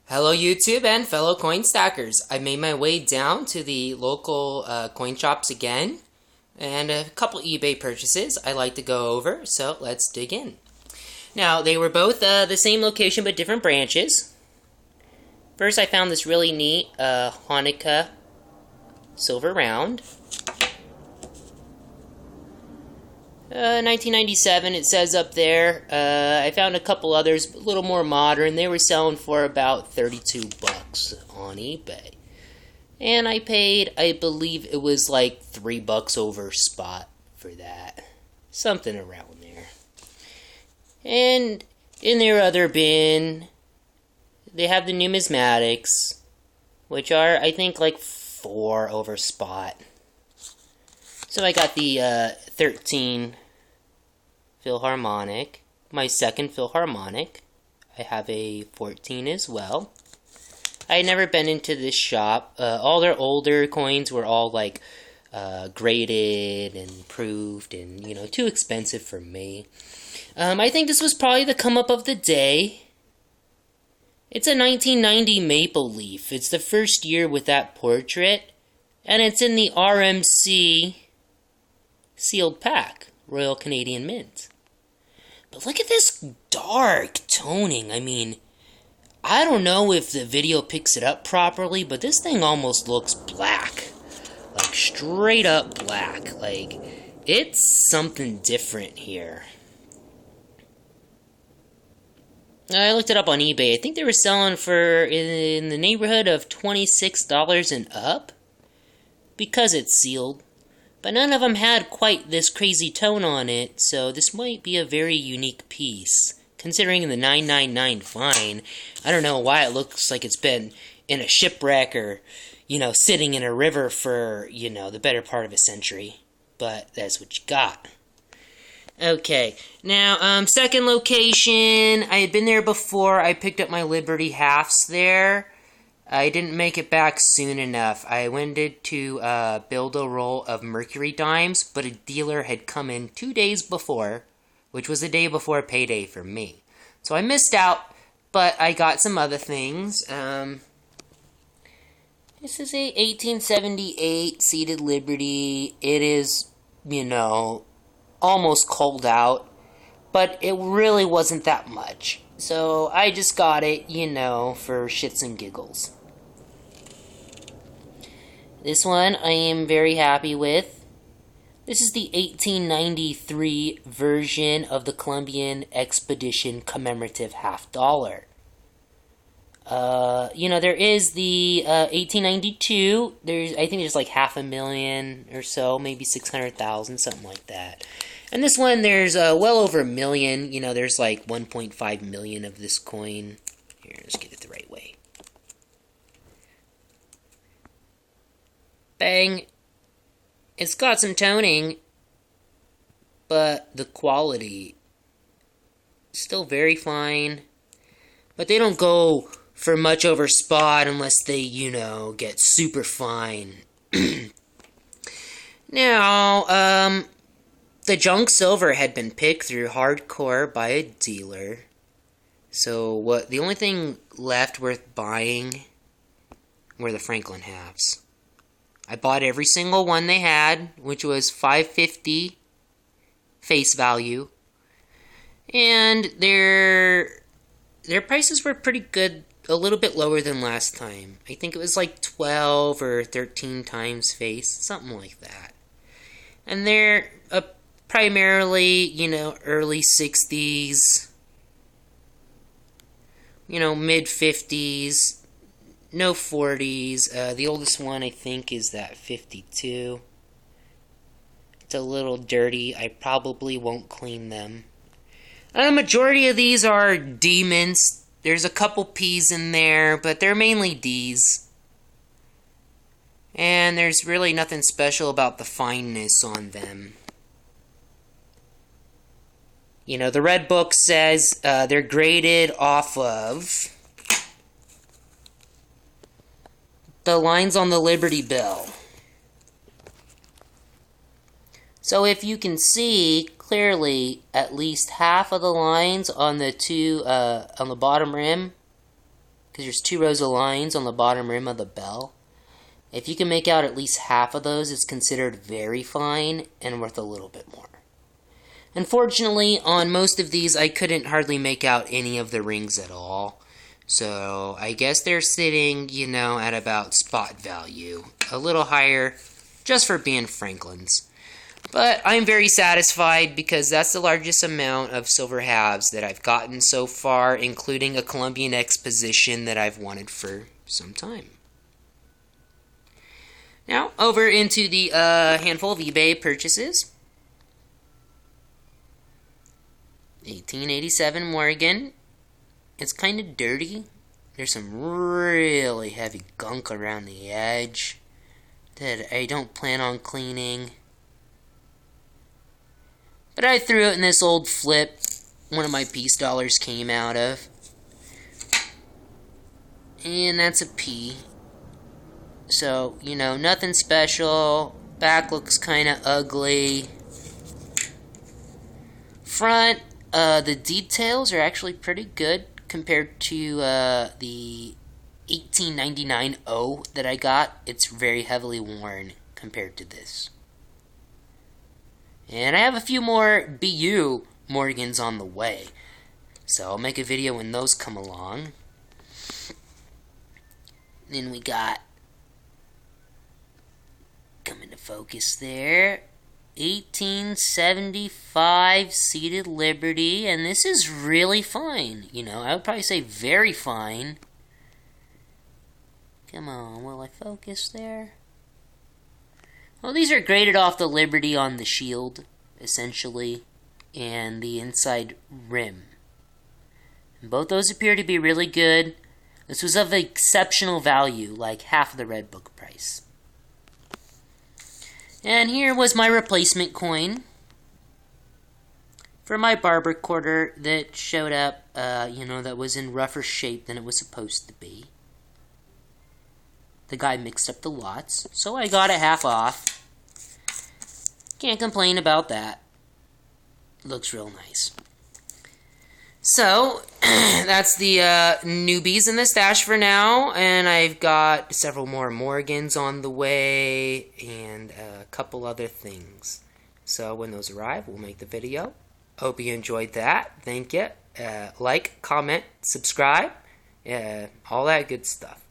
Hello YouTube and fellow coin stackers. I made my way down to the local coin shops again and a couple eBay purchases I'd like to go over, so let's dig in. Now, they were both the same location but different branches. First, I found this really neat Hanukkah silver round. 1997 it says up there. I found a couple others, a little more modern. They were selling for about 32 bucks on eBay. And I paid, I believe it was like 3 bucks over spot for that. Something around there. And in their other bin, they have the numismatics, which are, I think, like 4 over spot. So I got the 13 Philharmonic, my second Philharmonic. I have a 14 as well. I had never been into this shop. All their older coins were all like graded and proved and, you know, too expensive for me. I think this was probably the come up of the day. It's a 1990 Maple Leaf. It's the first year with that portrait, and it's in the RMC sealed pack, Royal Canadian Mint. But look at this dark toning. I mean, I don't know if the video picks it up properly, but this thing almost looks black. Like, straight up black. Like, it's something different here. I looked it up on eBay. I think they were selling for in the neighborhood of $26 and up, because it's sealed. But none of them had quite this crazy tone on it, so this might be a very unique piece. Considering the 999 fine, I don't know why it looks like it's been in a shipwreck or, you know, sitting in a river for, you know, the better part of a century. But that's what you got. Okay, now, second location, I had been there before. I picked up my Liberty halves there. I didn't make it back soon enough. I wanted to build a roll of Mercury dimes, but a dealer had come in 2 days before, which was the day before payday for me. So I missed out, but I got some other things. This is a 1878 seated Liberty. It is, you know, almost cold out, but it really wasn't that much. So I just got it, you know, for shits and giggles. This one I am very happy with. This is the 1893 version of the Columbian Expedition commemorative $50. You know, there is the 1892. I think there's like 500,000 or so, maybe 600,000, something like that. And this one, there's well over 1 million. You know, there's like 1.5 million of this coin. Here, let's get it the right way. Bang. It's got some toning, but the quality is still very fine. But they don't go for much over spot unless they, you know, get super fine. Now, the junk silver had been picked through hardcore by a dealer. So the only thing left worth buying were the Franklin halves. I bought every single one they had, which was $5.50 face value. And their prices were pretty good, a little bit lower than last time. I think it was like 12 or 13 times face, something like that. And they're primarily, you know, early 60s, you know, mid 50s, no 40s. The oldest one, I think, is that 52. It's a little dirty. I probably won't clean them. A majority of these are D mints. There's a couple P's in there, but they're mainly D's. And there's really nothing special about the fineness on them. You know, the red book says they're graded off of the lines on the Liberty Bell. So if you can see clearly, at least half of the lines on the bottom rim because there's 2 rows of lines on the bottom rim of the bell. If you can make out at least half of those, it's considered very fine and worth a little bit more. Unfortunately, on most of these, I couldn't hardly make out any of the rings at all. So, I guess they're sitting, you know, at about spot value. A little higher, just for being Franklin's. But I'm very satisfied because that's the largest amount of silver halves that I've gotten so far, including a Columbian Exposition that I've wanted for some time. Now, over into the handful of eBay purchases. 1887 Morgan. It's kind of dirty. There's some really heavy gunk around the edge that I don't plan on cleaning. But I threw it in this old flip one of my piece dollars came out of. And that's a P. So, you know, nothing special. Back looks kind of ugly. Front, the details are actually pretty good compared to the 1899 O that I got. It's very heavily worn compared to this. And I have a few more BU Morgans on the way. So I'll make a video when those come along. Then we got, coming to focus there, 1875 Seated Liberty, and this is really fine. You know, I would probably say very fine. Come on, will I focus there? Well, these are graded off the Liberty on the shield, essentially, and the inside rim. And both those appear to be really good. This was of exceptional value, like half of the Red Book price. And here was my replacement coin for my barber quarter that showed up, you know, that was in rougher shape than it was supposed to be. The guy mixed up the lots, so I got it half off. Can't complain about that. Looks real nice. So, that's the newbies in the stash for now, and I've got several more Morgans on the way, and a couple other things. So, when those arrive, we'll make the video. Hope you enjoyed that. Thank you. Like, comment, subscribe, all that good stuff.